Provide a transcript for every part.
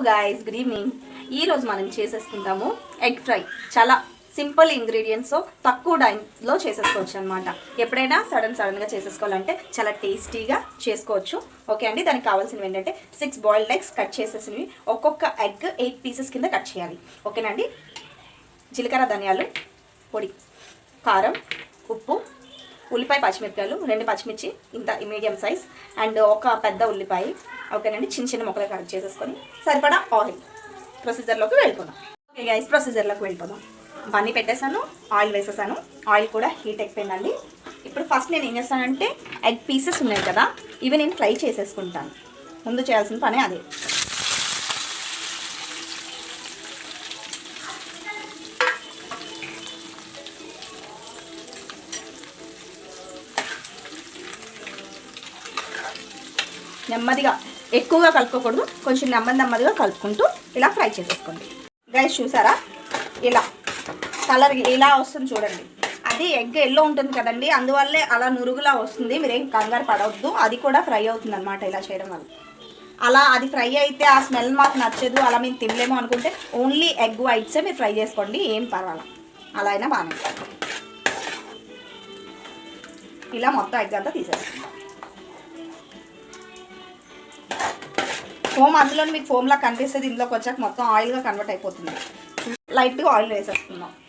Guys, good evening. ఈరోజు మనం చేసేసుకుంటాము egg fry. చాలా సింపుల్ ఇంగ్రీడియంట్స్, తక్కువ టైంలో చేసేసుకోవచ్చు అనమాట. ఎప్పుడైనా సడన్గా చేసేసుకోవాలంటే చాలా టేస్టీగా చేసుకోవచ్చు. ఓకే అండి, దానికి కావాల్సినవి ఏంటంటే 6 బాయిల్డ్ ఎగ్స్ కట్ చేసేసినవి. ఒక్కొక్క ఎగ్ 8 పీసెస్ కింద కట్ చేయాలి. ఓకేనండి. జీలకర్ర ధనియాలు పొడి, కారం, ఉప్పు, ఉల్లిపాయ పచ్చిమిరపకాయలు 2 పచ్చిమిర్చి ఇంత మీడియం సైజ్, అండ్ ఒక పెద్ద ఉల్లిపాయ. ఓకేనండి, చిన్న చిన్న ముక్కలు కట్ చేసేసుకొని సరిపడా ఆయిల్. ప్రొసీజర్లోకి వెళ్ళిపోదాం. ఓకే గైస్, ప్రొసీజర్లోకి వెళ్ళిపోదాం. బన్నీ పెట్టేసాను, ఆయిల్ వేసేసాను. ఆయిల్ కూడా హీట్ అయిపోయిందండి. ఇప్పుడు ఫస్ట్ నేను ఏం చేస్తానంటే ఎగ్ పీసెస్ ఉన్నాయి కదా, ఇవి నేను ఫ్రై చేసేసుకుంటాను. ముందు చేయాల్సిన పని అదే. నెమ్మదిగా, ఎక్కువగా కలుపుకోకూడదు, కొంచెం నెమ్మదిగా కలుపుకుంటూ ఇలా ఫ్రై చేసేసుకోండి. గైస్ చూసారా, ఇలా కలర్ ఇలా వస్తుంది చూడండి. అది ఎగ్ ఎల్లో ఉంటుంది కదండి, అందువల్లే అలా నురుగులా వస్తుంది. మీరేం కంగారు పడవద్దు, అది కూడా ఫ్రై అవుతుంది అనమాట ఇలా చేయడం వల్ల. అలా అది ఫ్రై అయితే ఆ స్మెల్ మాకు నచ్చదు, అలా మేము తినలేము అనుకుంటే ఓన్లీ ఎగ్ వైట్సే మీరు ఫ్రై చేసుకోండి, ఏం పర్వాలేదు. అలా అయినా బాగానే. ఇలా మొత్తం ఎగ్ అంతా తీసేసుకుంటాం. ఫోమ్ అందులో మీకు ఫోమ్లా కనిపిస్తుంది, ఇందులోకి వచ్చాక మొత్తం ఆయిల్గా కన్వర్ట్ అయిపోతుంది. లైట్గా ఆయిల్ వేసేసుకున్నాక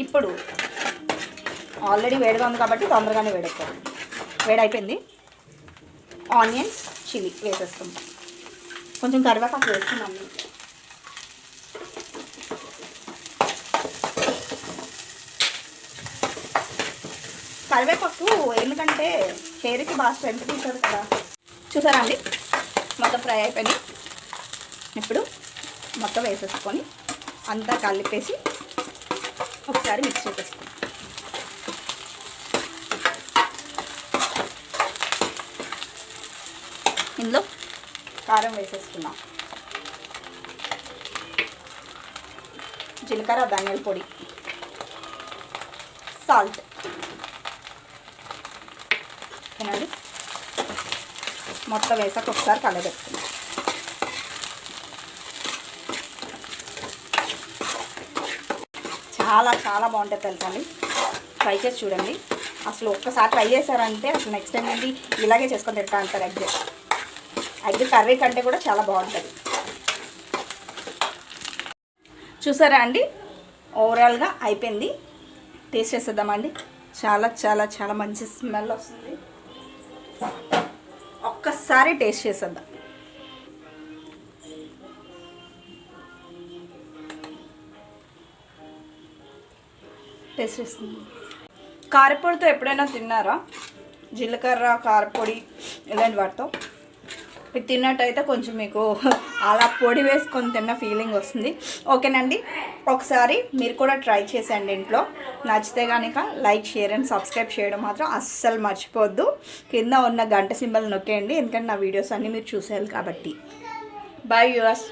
ఇప్పుడు ఆల్రెడీ వేడిగా ఉంది కాబట్టి తొందరగానే వేడైపోయింది. Onions, chilli వేసేసుకుంటాం. కొంచెం కరివేపాకు వేసుకున్నాం. కరివేపాకు ఎందుకంటే హెయిర్కి బాగా స్ట్రెంత్ తీస్తుంది కదా. చూసారా అండి, మొత్తం ఫ్రై అయిపోయింది. ఇప్పుడు మొత్తం వేసేసుకొని అంతా కలిపేసి ఒకసారి మిక్స్ చేసేసుకోండి. ఇందులో కారం వేసేసుకున్నాం, జీలకర్ర ధనియాల పొడి, సాల్ట్. ఓకేనండి, మొత్తం వేసాక ఒకసారి కలబెట్టుకుందాం. చాలా చాలా బాగుంటుంది తెలుసండి, ట్రై చేసి చూడండి. అసలు ఒక్కసారి ట్రై చేశారంటే అసలు నెక్స్ట్ టైం ఏంటి ఇలాగే చేసుకొని తింటా అంటారు. ఎగ్ కర్రీ కంటే కూడా చాలా బాగుంటుంది. చూసారా అండి, ఓవరాల్గా అయిపోయింది. టేస్ట్ చేసేద్దామండి. చాలా చాలా చాలా మంచి స్మెల్ వస్తుంది. ఒక్కసారి టేస్ట్ చేసేద్దాం. టేస్ట్ చేస్తుంది. కారపొడితో ఎప్పుడైనా తిన్నారా? జీలకర్ర కారపొడి ఇలాంటి వాటితో ఇది తిన్నట్టయితే కొంచెం మీకు అలా పొడి వేసుకొని తిన్న ఫీలింగ్ వస్తుంది. ఓకేనండి, ఒకసారి మీరు కూడా ట్రై చేసేయండి ఇంట్లో. నచ్చితే కనుక లైక్, షేర్ అండ్ సబ్స్క్రైబ్ చేయడం మాత్రం అస్సలు మర్చిపోవద్దు. కింద ఉన్న గంట సింబల్ నొక్కేయండి, ఎందుకంటే నా వీడియోస్ అన్నీ మీరు చూసేయాలి కాబట్టి. By viewers.